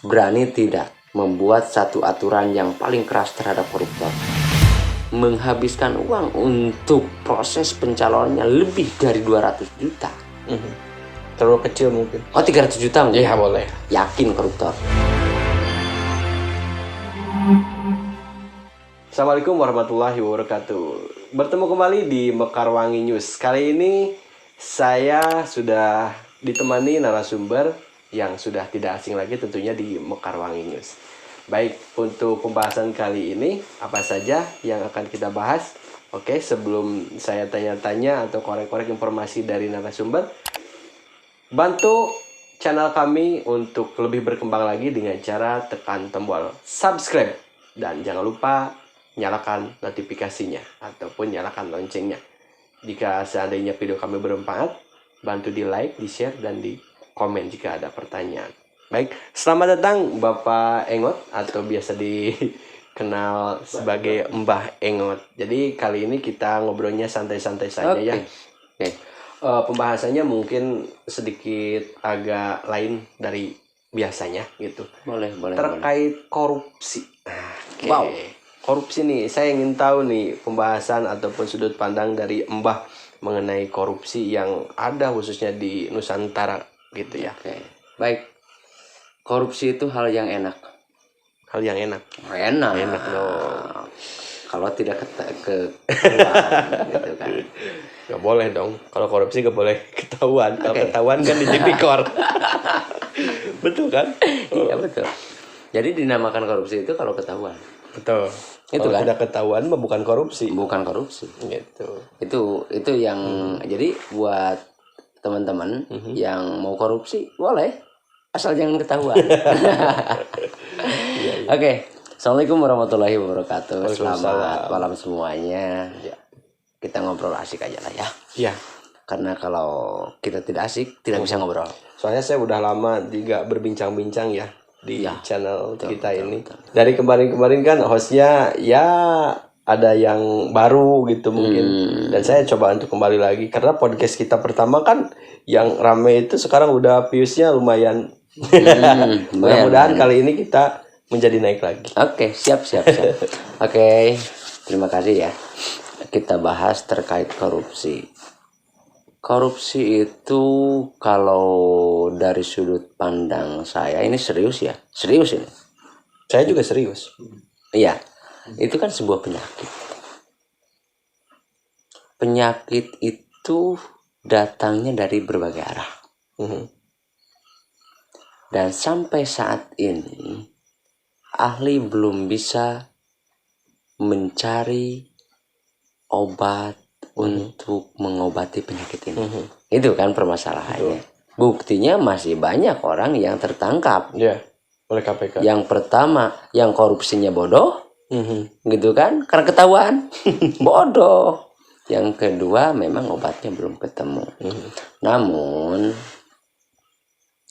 Berani tidak membuat satu aturan yang paling keras terhadap koruptor. Menghabiskan uang untuk proses pencalonannya lebih dari 200 juta. Terlalu kecil mungkin. Oh, 300 juta mungkin? Iya boleh. Yakin koruptor. Assalamualaikum warahmatullahi wabarakatuh. Bertemu kembali di Mekarwangi News. Kali ini saya sudah ditemani narasumber yang sudah tidak asing lagi tentunya di Mekarwangi News. Baik, untuk pembahasan kali ini apa saja yang akan kita bahas? Oke, sebelum saya tanya-tanya atau korek-korek informasi dari narasumber, bantu channel kami untuk lebih berkembang lagi dengan cara tekan tombol subscribe. Dan jangan lupa nyalakan notifikasinya ataupun nyalakan loncengnya. Jika seandainya video kami bermanfaat, bantu di like, di share, dan di komen jika ada pertanyaan. Baik, selamat datang Bapak Engot atau biasa dikenal sebagai Mbah Engot. Jadi kali ini kita ngobrolnya santai-santai saja ya. Oke. Pembahasannya mungkin sedikit agak lain dari biasanya gitu. Boleh. Terkait korupsi. Oke. Wow. Korupsi nih, saya ingin tahu nih pembahasan ataupun sudut pandang dari Mbah mengenai korupsi yang ada khususnya di Nusantara gitu ya. Oke. Baik. Korupsi itu hal yang enak. Hal yang enak. Enak dong. Kalau tidak gitu kan. Gak boleh dong. Kalau korupsi gak boleh ketahuan. Kalau Oke. ketahuan kan ditipikor. Betul kan? Iya betul. Jadi dinamakan korupsi itu kalau ketahuan. Betul. Itu Kalau kan? tidak ketahuan mah bukan korupsi. Bukan korupsi. Gitu. Itu yang jadi buat teman-teman yang mau korupsi boleh asal jangan ketahuan. Oke. Assalamualaikum warahmatullahi wabarakatuh. Selamat malam semuanya. Ya. Kita ngobrol asik aja lah ya. Iya. Karena kalau kita tidak asik tidak bisa ngobrol. Soalnya saya udah lama juga berbincang-bincang ya di Ya, channel kita betul, ini. betul. Dari kemarin-kemarin kan hostnya ya ada yang baru gitu mungkin. Dan saya coba untuk kembali lagi karena podcast kita pertama kan yang rame itu sekarang udah viewsnya lumayan. Mudah-mudahan kali ini kita menjadi naik lagi. Oke, siap. Oke, terima kasih ya. Kita bahas terkait korupsi. Korupsi itu kalau dari sudut pandang saya ini serius ya. Serius ini. Saya juga serius. Iya. Itu kan sebuah penyakit. Penyakit itu datangnya dari berbagai arah. Dan sampai saat ini ahli belum bisa mencari obat untuk mengobati penyakit ini. Itu kan permasalahannya. Buktinya masih banyak orang yang tertangkap. Ya, oleh KPK. Yang pertama, yang korupsinya bodoh, gitu kan? Karena ketahuan, bodoh. Yang kedua, memang obatnya belum ketemu. Namun,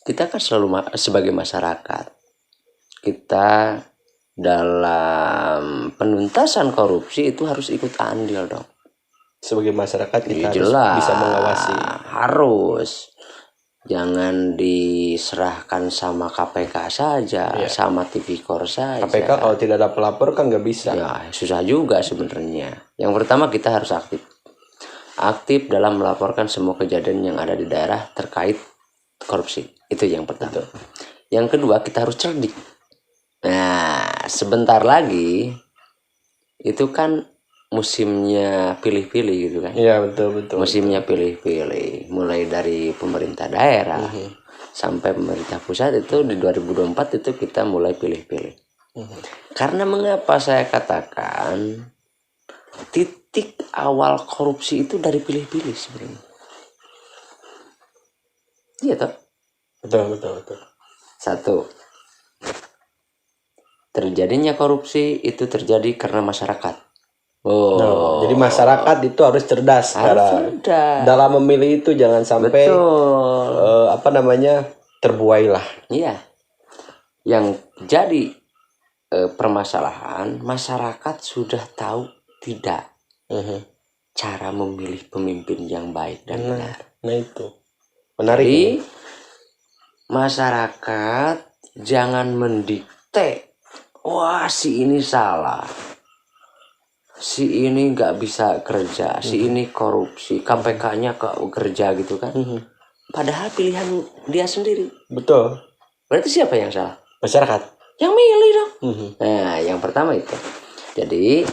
kita kan selalu sebagai masyarakat, kita dalam penuntasan korupsi itu harus ikut andil dong. Sebagai masyarakat kita harus Jelas, bisa mengawasi. Harus. Jangan diserahkan sama KPK saja, sama tipikor saja. KPK kalau tidak ada pelapor kan nggak bisa. Ya, susah juga sebenarnya. Yang pertama kita harus aktif. Aktif dalam melaporkan semua kejadian yang ada di daerah terkait korupsi. Itu yang pertama. Yang kedua kita harus cerdik. Nah, sebentar lagi itu kan musimnya pilih-pilih gitu kan. Iya, betul. Musimnya pilih-pilih. Mulai dari pemerintah daerah sampai pemerintah pusat itu di 2024 itu kita mulai pilih-pilih. Karena mengapa saya katakan titik awal korupsi itu dari pilih-pilih sebenarnya. Iya toh? Betul. Satu, terjadinya korupsi itu terjadi karena masyarakat. Jadi masyarakat itu harus cerdas dalam memilih itu, jangan sampai terbuailah. Iya. Yang jadi permasalahan masyarakat sudah tahu tidak cara memilih pemimpin yang baik dan benar. Nah itu menarik. Jadi masyarakat jangan mendikte, wah si ini salah, si ini nggak bisa kerja, si ini korupsi, KPK-nya kerja gitu kan. Padahal pilihan dia sendiri. Betul. Berarti siapa yang salah? Masyarakat. Yang milih dong. Nah, yang pertama itu. Jadi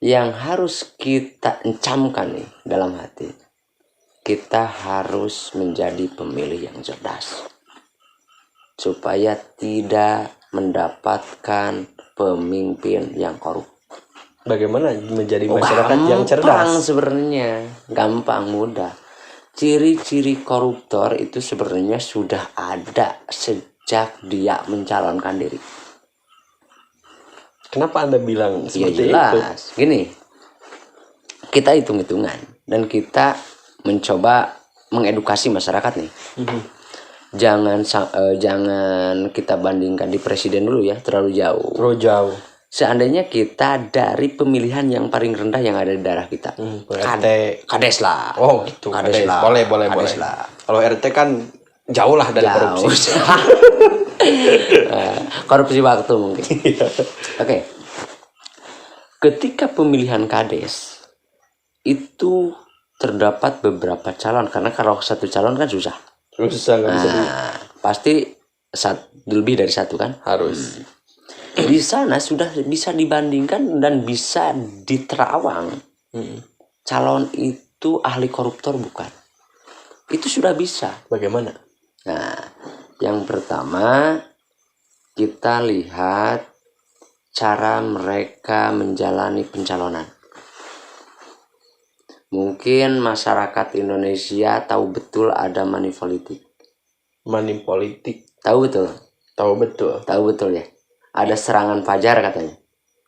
yang harus kita encamkan nih dalam hati, kita harus menjadi pemilih yang cerdas supaya tidak mendapatkan pemimpin yang korup. Bagaimana menjadi masyarakat yang cerdas? Gampang sebenarnya, gampang, mudah. Ciri-ciri koruptor itu sebenarnya sudah ada sejak dia mencalonkan diri. Kenapa Anda bilang Ya seperti itu? jelas. Gini, kita hitung-hitungan dan kita mencoba mengedukasi masyarakat nih. Jangan kita bandingkan di presiden dulu ya, terlalu jauh. Terlalu jauh. Seandainya kita dari pemilihan yang paling rendah yang ada di daerah kita, RT. Kades lah. Oh gitu. Kades lah. Boleh. Kades lah. Kalau RT kan jauh lah dari korupsi. Korupsi waktu mungkin. Oke. Ketika pemilihan kades itu terdapat beberapa calon, karena kalau satu calon kan susah. Susah nggak bisa. Pasti lebih dari satu kan? Harus. Di sana sudah bisa dibandingkan dan bisa diterawang. Calon itu ahli koruptor bukan? Itu sudah bisa. Bagaimana? Nah, yang pertama kita lihat cara mereka menjalani pencalonan. Mungkin masyarakat Indonesia tahu betul ada money politik. Money politik. Tahu betul? Tahu betul. Tahu betul ya? Ada serangan fajar katanya.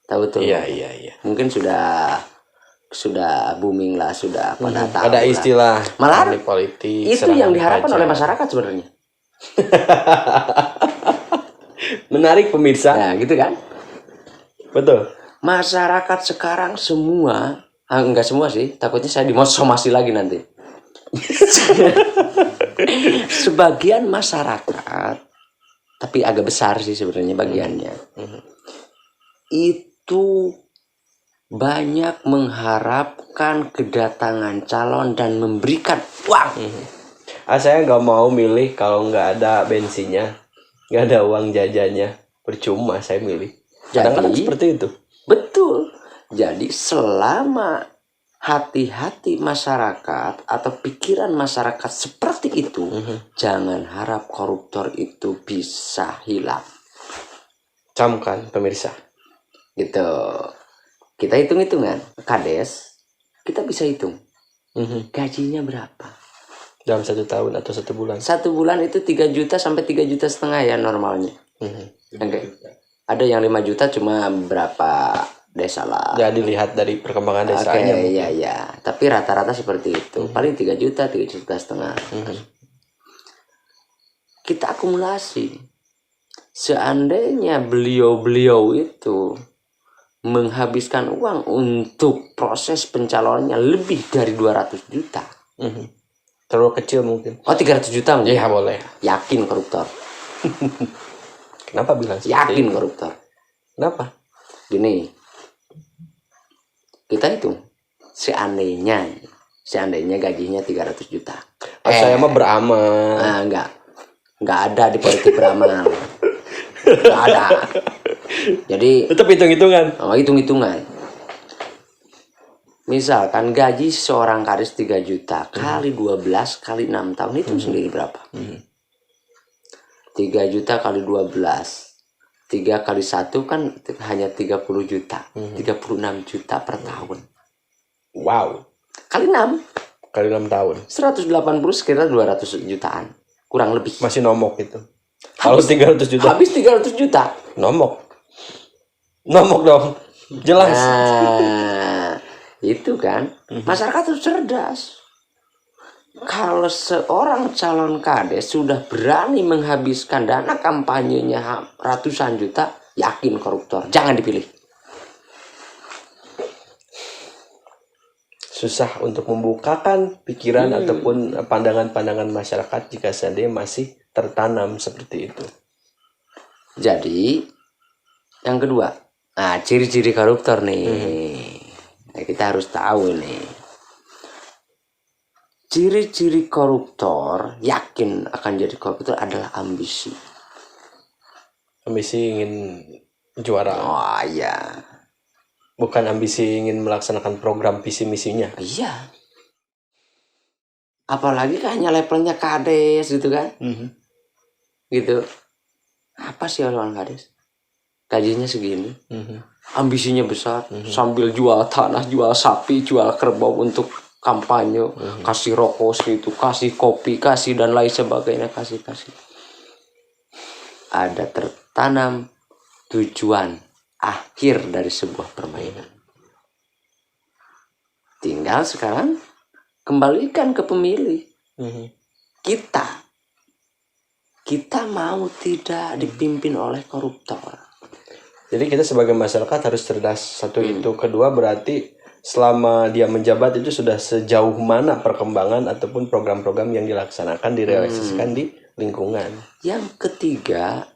Tahu betul? Iya. Mungkin sudah booming lah, sudah pada tahu. Ada istilah malah money politik. Itu yang diharapkan oleh masyarakat sebenarnya. Menarik pemirsa. Nah, gitu kan? Betul. Masyarakat sekarang semua, enggak semua sih, takutnya saya dimosomasi lagi nanti. Sebagian masyarakat, tapi agak besar sih sebenarnya bagiannya, itu banyak mengharapkan kedatangan calon dan memberikan uang. Saya nggak mau milih kalau nggak ada bensinnya, nggak ada uang jajannya, percuma saya milih. Kadang-kadang seperti itu. Betul. Jadi selama hati-hati masyarakat atau pikiran masyarakat seperti itu, jangan harap koruptor itu bisa hilang. Camkan pemirsa. Gitu. Kita hitung-hitungan. Kades, kita bisa hitung. Gajinya berapa? Dalam 1 tahun atau 1 bulan? 1 bulan itu 3 juta sampai 3,5 juta ya normalnya. Okay. Ada yang 5 juta cuma berapa desa lah. Ya dilihat dari perkembangan desanya. Iya. Tapi rata-rata seperti itu. Paling 3 juta, 3,5 juta. Kita akumulasi. Seandainya beliau-beliau itu menghabiskan uang untuk proses pencalonannya lebih dari 200 juta. Terlalu kecil mungkin. 300 juta mungkin. Iya boleh. Yakin koruptor. Kenapa bilang yakin koruptor? Kenapa? Gini, kita hitung. Seandainya gajinya 300 juta. Saya mah beramal. Enggak ada di politik beramal. Enggak ada. Jadi tetap hitung-hitungan. Hitung-hitungan. Misalkan gaji seorang kades 3 juta kali 12 kali 6 tahun itu sendiri berapa? 3 juta kali 12. 3 kali 1 kan hanya 30 juta. 36 juta per tahun. Wow. Kali 6. Kali 6 tahun. 180 sekitar 200 jutaan. Kurang lebih. Masih nomok itu. Kalau 300 juta. Habis 300 juta. Nomok dong. Jelas. Nah, itu kan. Masyarakat harus cerdas. Kalau seorang calon kades sudah berani menghabiskan dana kampanyenya ratusan juta, yakin koruptor. Jangan dipilih. Susah untuk membukakan pikiran ataupun pandangan-pandangan masyarakat jika seandainya masih tertanam seperti itu. Jadi yang kedua, nah ciri-ciri koruptor nih. Nah, kita harus tahu nih. Ciri-ciri koruptor yakin akan jadi koruptor adalah ambisi. Ambisi ingin juara, Oh iya. bukan ambisi ingin melaksanakan program visi misinya. Iya. Apalagi kayaknya levelnya kades gitu kan. Gitu. Apa sih orang kades? Gajinya segini. Ambisinya besar. Sambil jual tanah, jual sapi, jual kerbau untuk kampanye. Kasih rokok segitu, kasih kopi, kasih dan lain sebagainya. Kasih. Ada tertanam tujuan akhir dari sebuah permainan. Tinggal sekarang kembalikan ke pemilih. Kita mau tidak dipimpin oleh koruptor. Jadi kita sebagai masyarakat harus cerdas. Satu itu. Kedua berarti selama dia menjabat itu sudah sejauh mana perkembangan ataupun program-program yang dilaksanakan, direalisasikan di lingkungan. Yang ketiga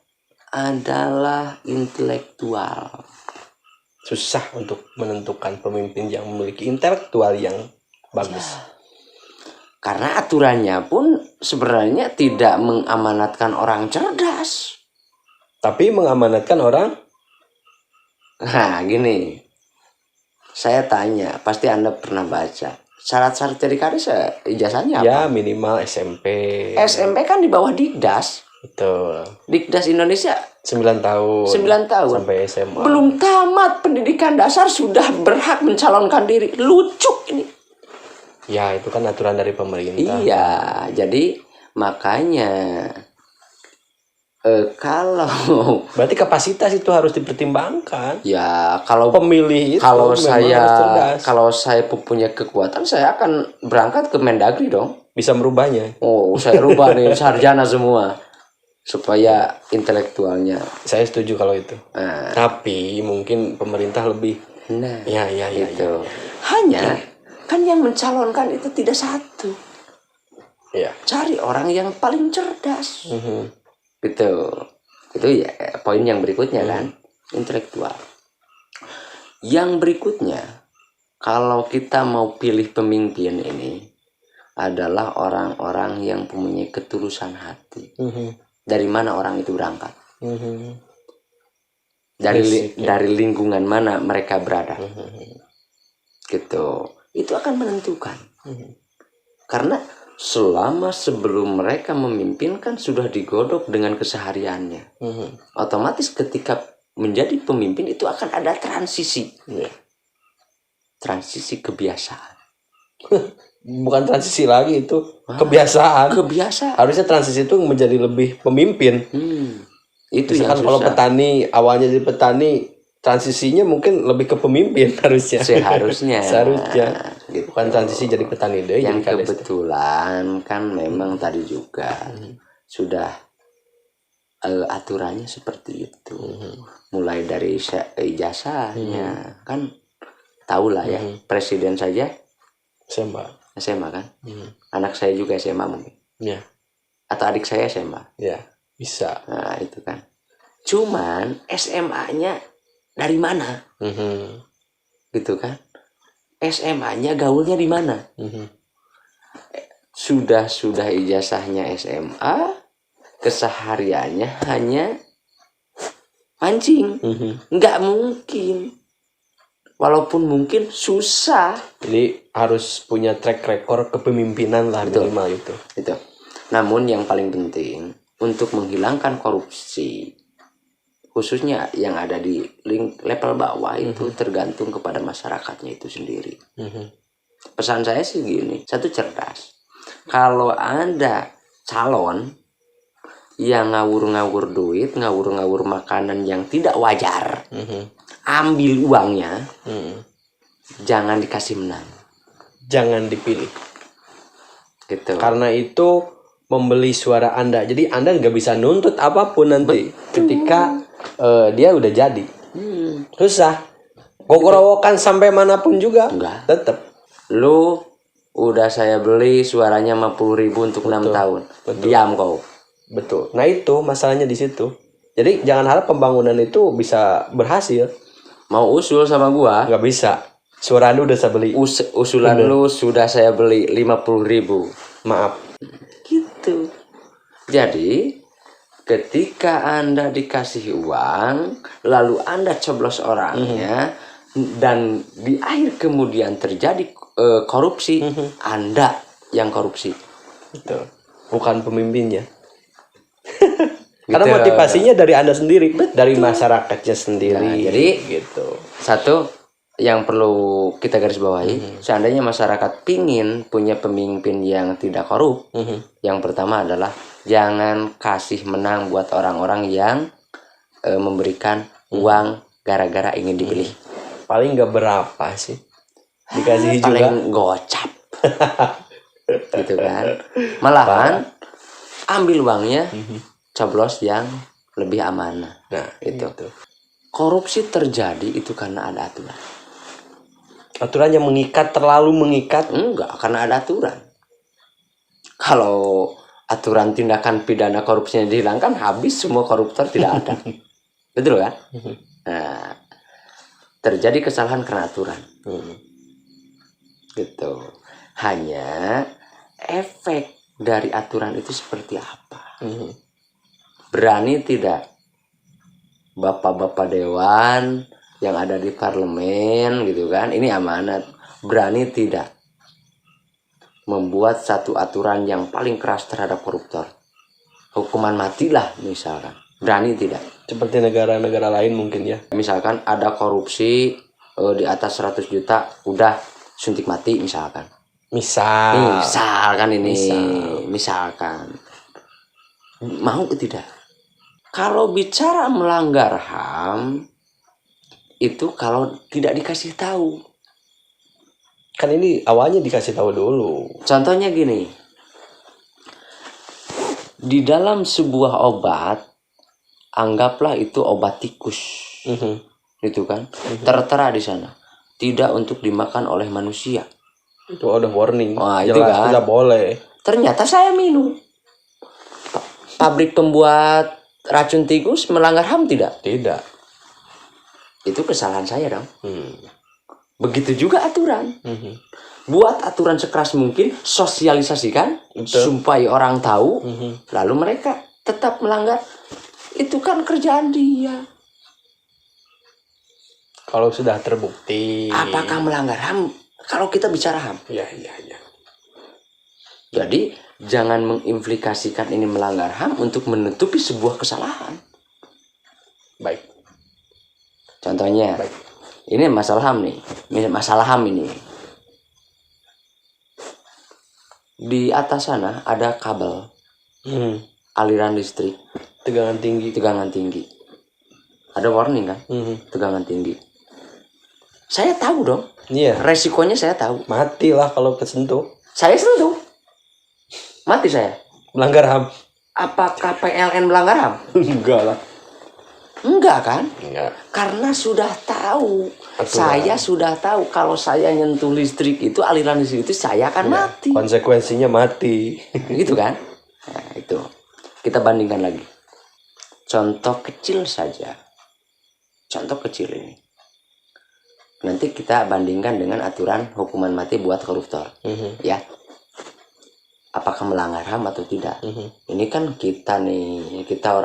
adalah intelektual. Susah untuk menentukan pemimpin yang memiliki intelektual yang bagus. Karena aturannya pun sebenarnya tidak mengamanatkan orang cerdas. Tapi mengamanatkan orang. Nah gini, saya tanya, pasti Anda pernah baca. Syarat-syarat jadi kades ijazahnya apa? Ya minimal SMP. SMP kan di bawah Dikdas. Betul. Dikdas Indonesia 9 tahun. 9 tahun. Sampai SMA. Belum tamat pendidikan dasar sudah berhak mencalonkan diri. Lucu ini. Ya itu kan aturan dari pemerintah. Iya, jadi makanya kalau berarti kapasitas itu harus dipertimbangkan. ya kalau Pemilih itu kalau memang harus cerdas. saya punya kekuatan, saya akan berangkat ke Mendagri dong. Bisa merubahnya. Oh, saya rubah nih sarjana semua supaya intelektualnya. Saya setuju kalau itu. Nah, Tapi mungkin pemerintah lebih. nah Ya. itu. Hanya kan yang mencalonkan itu tidak satu. Ya. Cari orang yang paling cerdas. Gitu. Itu ya poin yang berikutnya kan, intelektual. Yang berikutnya, kalau kita mau pilih pemimpin ini adalah orang-orang yang mempunyai ketulusan hati. Dari mana orang itu berangkat? Dari lingkungan mana mereka berada. Gitu. Itu akan menentukan. Karena selama sebelum mereka memimpin kan sudah digodok dengan kesehariannya. Otomatis ketika menjadi pemimpin itu akan ada transisi. Transisi kebiasaan. Bukan transisi lagi itu kebiasaan. Harusnya transisi itu menjadi lebih pemimpin. Itu misalkan yang kalau susah. petani awalnya jadi petani, transisinya mungkin lebih ke pemimpin harusnya. Seharusnya. Gitu. Bukan transisi jadi petani deh. Yang kebetulan kan memang tadi juga sudah aturannya seperti itu. Mulai dari ijazahnya kan tahulah ya, presiden saja SMA kan. Anak saya juga SMA mungkin. Ya. Atau adik saya SMA. Ya, bisa. Nah, itu kan. Cuman SMA-nya dari mana? Gitu kan. SMA-nya gaulnya di mana? Sudah ijazahnya SMA, kesehariannya hanya mancing. Nggak mungkin. Walaupun mungkin susah. Jadi harus punya track record kepemimpinan lah. Betul. Minimal itu. Namun yang paling penting untuk menghilangkan korupsi, khususnya yang ada di level bawah itu tergantung kepada masyarakatnya itu sendiri. Pesan saya sih gini, satu cerdas. Kalau Anda calon yang ngawur-ngawur duit, ngawur-ngawur makanan yang tidak wajar, ambil uangnya, jangan dikasih menang, jangan dipilih. Gitu. Karena itu membeli suara Anda. Jadi Anda nggak bisa nuntut apapun nanti. Ketika dia udah jadi. Susah. Gogorowokan sampai manapun juga. Enggak. Tetap. Lu udah saya beli suaranya 50.000 untuk 6 tahun. Betul. Diam kau. Betul. Nah itu masalahnya di situ. Jadi jangan harap pembangunan itu bisa berhasil. Mau usul sama gua, Nggak bisa. Suara Anda udah saya beli. usulan lu sudah saya beli 50.000. Maaf. Gitu. Jadi ketika Anda dikasih uang, lalu Anda coblos orangnya, dan di akhir kemudian terjadi korupsi, Anda yang korupsi. Betul. Bukan pemimpinnya. Karena Gitu. motivasinya dari Anda sendiri, dari masyarakatnya sendiri. Nah, jadi gitu. satu yang perlu kita garis bawahi, seandainya masyarakat pingin punya pemimpin yang tidak korup, yang pertama adalah jangan kasih menang buat orang-orang yang memberikan uang gara-gara ingin dipilih. Paling nggak berapa sih dikasih juga. Paling gocap. Gitu kan. Malahan ambil uangnya, coblos yang lebih amanah. Nah, itu. gitu. Korupsi terjadi itu karena ada aturan. Aturan yang mengikat, terlalu mengikat. Enggak, karena ada aturan. Kalau aturan tindakan pidana korupsinya dihilangkan, habis semua koruptor tidak ada. Betul kan? Nah, terjadi kesalahan karena aturan. Gitu. Hanya efek dari aturan itu seperti apa? Berani tidak bapak-bapak dewan yang ada di parlemen gitu kan, ini amanat, berani tidak membuat satu aturan yang paling keras terhadap koruptor, hukuman mati lah misalkan, berani tidak? Seperti negara-negara lain mungkin ya. Misalkan ada korupsi di atas 100 juta udah suntik mati misalkan. Misalkan ini, misalkan mau tidak? Kalau bicara melanggar HAM itu kalau tidak dikasih tahu. Kan ini awalnya dikasih tahu dulu. Contohnya gini. Di dalam sebuah obat, anggaplah itu obat tikus. Gitu kan? Tertera di sana, tidak untuk dimakan oleh manusia. Itu udah warning. Wah, jelas itu kan tidak boleh. Ternyata saya minum. Pabrik pembuat racun tikus melanggar HAM tidak? Tidak. Itu kesalahan saya dong. Begitu juga aturan. Buat aturan sekeras mungkin, sosialisasikan supaya orang tahu, lalu mereka tetap melanggar. Itu kan kerjaan dia. Kalau sudah terbukti. Apakah melanggar HAM? Kalau kita bicara HAM. Ya. Jadi jangan mengimplikasikan ini melanggar HAM untuk menutupi sebuah kesalahan. Baik. Contohnya, ini masalah HAM nih. Masalah HAM ini. Di atas sana ada kabel aliran listrik. Tegangan tinggi. Ada warning kan? Tegangan tinggi. Saya tahu dong. Iya. Resikonya saya tahu. Matilah kalau kesentuh. Saya sentuh. Mati saya. Melanggar HAM. Apakah PLN melanggar HAM? Enggak lah. Enggak kan? Enggak. Karena sudah tahu. Saya sudah tahu kalau saya nyentuh listrik itu, aliran listrik itu, saya akan mati. Konsekuensinya mati. Gitu kan? Nah, itu. Kita bandingkan lagi. Contoh kecil saja. Contoh kecil ini. Nanti kita bandingkan dengan aturan hukuman mati buat koruptor. Ya. Apakah melanggar HAM atau tidak? Ini kan kita nih, kita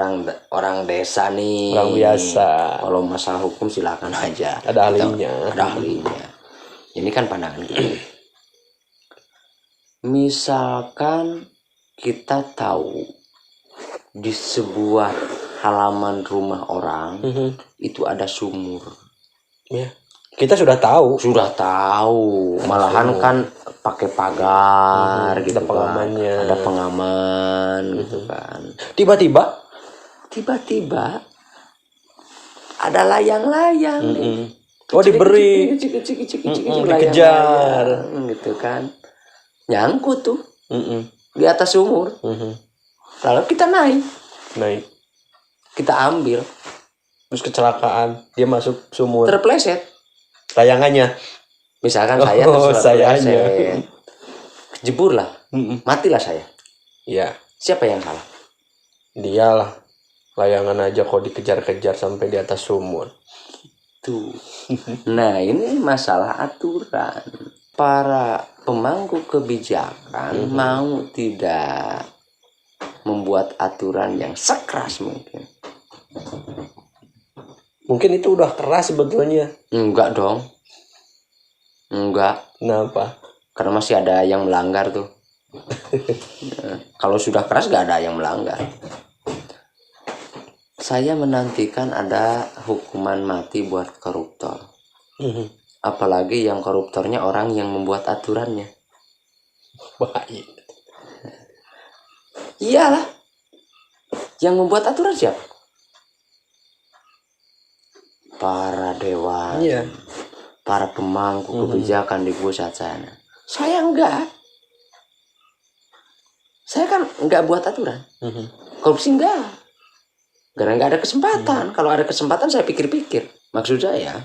orang desa nih. Orang biasa. Kalau masalah hukum silakan aja. Ada ahlinya. Ada ahlinya. Ini kan pandangan kita. Misalkan kita tahu di sebuah halaman rumah orang itu ada sumur. Ya. Kita sudah tahu. Malahan kan pakai pagar gitu ada pengamannya. Kan. Ada pengaman gitu kan. Tiba-tiba ada layang-layang. Diberi. Dikejar gitu kan. Nyangkut tuh. Di atas sumur. Lalu kita naik. Kita ambil. Terus kecelakaan. Dia masuk sumur. Terpleset. Layangannya. Misalkan saya kejebur lah. Matilah saya. Iya. Siapa yang salah? Dialah layangan aja kok dikejar-kejar sampai di atas sumur. Tuh. Nah, ini masalah aturan. Para pemangku kebijakan mau tidak membuat aturan yang sekeras mungkin. Mungkin itu udah keras sebetulnya. Enggak dong. Enggak. Kenapa? Karena masih ada yang melanggar tuh. Nah, kalau sudah keras gak ada yang melanggar. Saya menantikan ada hukuman mati buat koruptor. Apalagi yang koruptornya orang yang membuat aturannya. Baik. Iyalah. Yang membuat aturan siapa? Para dewan. Iya. Para pemangku kebijakan di pusat sana. Saya enggak. Saya kan enggak buat aturan. Korupsi enggak. Karena enggak ada kesempatan. Kalau ada kesempatan saya pikir-pikir. Maksud saya,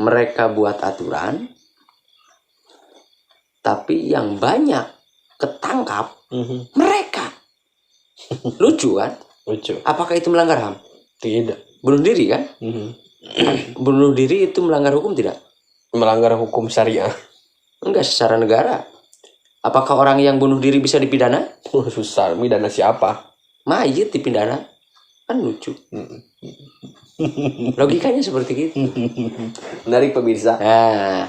mereka buat aturan, tapi yang banyak ketangkap mereka. Lucu kan? Lucu. Apakah itu melanggar HAM? Tidak. Bunuh diri kan? Bunuh diri itu melanggar hukum tidak? Melanggar hukum syariah. Enggak, secara negara. Apakah orang yang bunuh diri bisa dipidana? Susah. Pidana siapa? Mayit dipidana. Kan lucu. Logikanya seperti itu. Menarik pemirsa. Nah,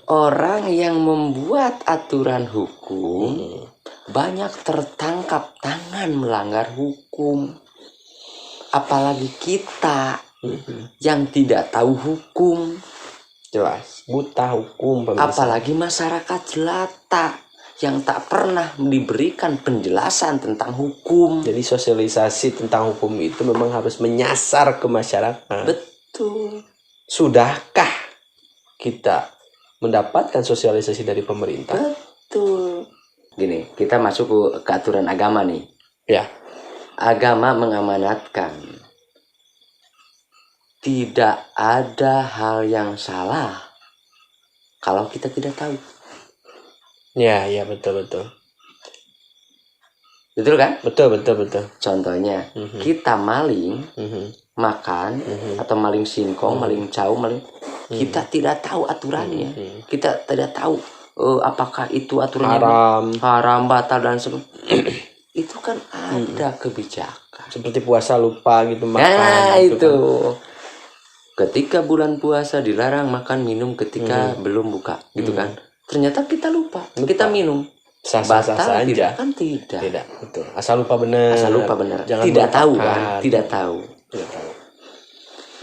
orang yang membuat aturan hukum banyak tertangkap tangan melanggar hukum. Apalagi kita yang tidak tahu hukum. Jelas. Buta hukum pemirsa. Apalagi masyarakat jelata yang tak pernah diberikan penjelasan tentang hukum. Jadi sosialisasi tentang hukum itu memang harus menyasar ke masyarakat. Betul. Sudahkah kita mendapatkan sosialisasi dari pemerintah? Betul. Gini, kita masuk ke aturan agama nih. Ya. Agama mengamanatkan tidak ada hal yang salah kalau kita tidak tahu. Ya, betul. Betul kan? Betul. Contohnya, kita maling, makan, atau maling singkong, maling cau, kita tidak tahu aturannya. Kita tidak tahu apakah itu aturannya haram, batal, dan sebagainya. Itu kan ada kebijakan. Seperti puasa lupa gitu makan. Nah, itu. Kan. Ketika bulan puasa dilarang makan minum ketika belum buka, gitu kan? Ternyata kita lupa. Kita minum. Sah-sah saja. Tidak kan? Tidak. Tidak, betul. Asal lupa benar. Jangan tidak tahu melupakan. kan? Tidak tahu. Tidak tahu.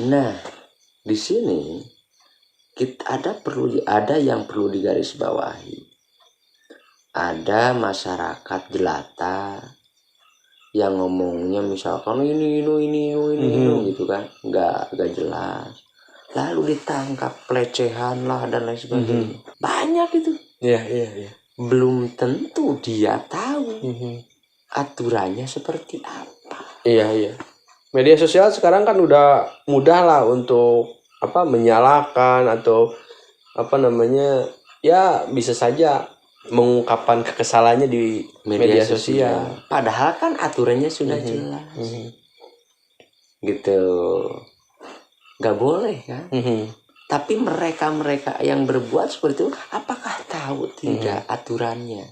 Nah, di sini kita ada yang perlu digarisbawahi. Ada masyarakat jelata yang ngomongnya misalkan ini gitu kan, nggak jelas. Lalu ditangkap pelecehan lah dan lain sebagainya. Banyak itu. Iya. Belum tentu dia tahu aturannya seperti apa. Iya. Media sosial sekarang kan udah mudah lah untuk menyalahkan atau ya bisa saja mengungkapkan kekesalannya di media sosial. Padahal kan aturannya sudah jelas. Gitu. Gak boleh kan? Tapi mereka yang berbuat seperti itu, apakah tahu tidak aturannya?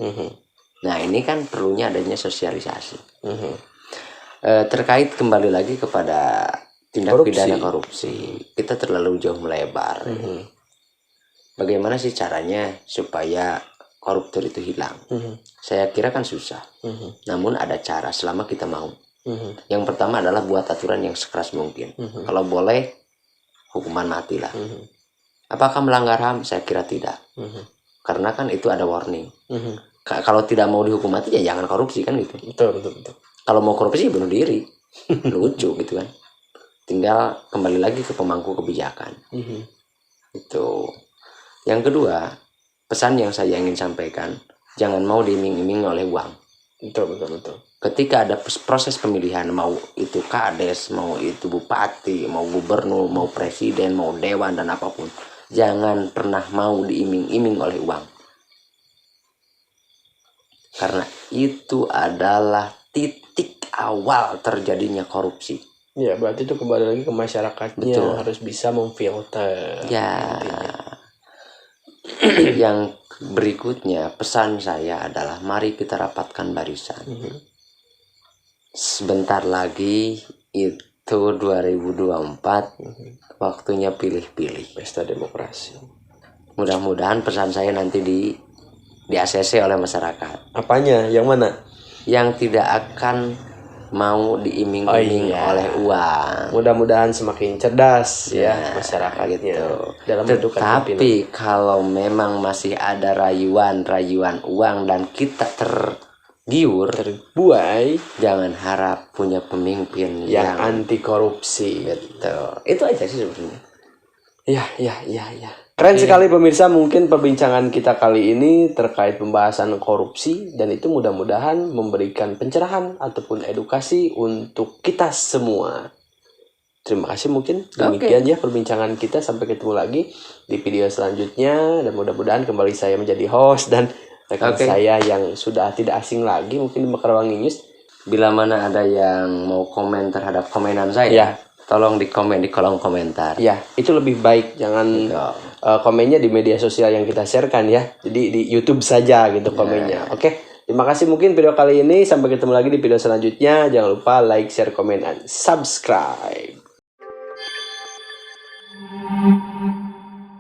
Nah, ini kan perlunya adanya sosialisasi. Terkait kembali lagi kepada tindak pidana korupsi, kita terlalu jauh melebar. Bagaimana sih caranya supaya koruptor itu hilang? Saya kira kan susah. Namun ada cara selama kita mau. Yang pertama adalah buat aturan yang sekeras mungkin. Kalau boleh, hukuman mati lah. Apakah melanggar HAM? Saya kira tidak. Karena kan itu ada warning. Kalau tidak mau dihukum mati ya jangan korupsi kan gitu. Betul. Kalau mau korupsi bunuh diri. Lucu gitu kan. Tinggal kembali lagi ke pemangku kebijakan. Itu. Yang kedua, pesan yang saya ingin sampaikan, jangan mau diiming-iming oleh uang. Betul. Ketika ada proses pemilihan, mau itu kades, mau itu bupati, mau gubernur, mau presiden, mau dewan, dan apapun, jangan pernah mau diiming-iming oleh uang. Karena itu adalah titik awal terjadinya korupsi. Ya, berarti itu kembali lagi ke masyarakatnya. Betul. Harus bisa memfilter. Ya. Intinya. Yang berikutnya pesan saya adalah mari kita rapatkan barisan. Sebentar lagi itu 2024, waktunya pilih-pilih. Pesta demokrasi. Mudah-mudahan pesan saya nanti di ACC oleh masyarakat. Apanya? Yang mana? Yang tidak akan mau diiming-iming oleh uang. Mudah-mudahan semakin cerdas ya masyarakatnya gitu. dalam menentukan pimpinan. Tapi kalau memang masih ada rayuan uang dan kita terbuai, jangan harap punya pemimpin yang anti korupsi. Betul. Itu aja sih sebenarnya. Ya. Keren sekali pemirsa, mungkin perbincangan kita kali ini terkait pembahasan korupsi, dan itu mudah-mudahan memberikan pencerahan ataupun edukasi untuk kita semua. Terima kasih, mungkin demikian ya perbincangan kita. Sampai ketemu lagi di video selanjutnya, dan mudah-mudahan kembali saya menjadi host dan rekan saya yang sudah tidak asing lagi mungkin di Mekarwangi News. Bila mana ada yang mau komen terhadap komenan saya, tolong dikomen di kolom komentar. Ya, itu lebih baik. Jangan komennya di media sosial yang kita sharekan ya. Jadi di YouTube saja gitu komennya. Oke. Terima kasih mungkin video kali ini. Sampai ketemu lagi di video selanjutnya. Jangan lupa like, share, komen, dan subscribe.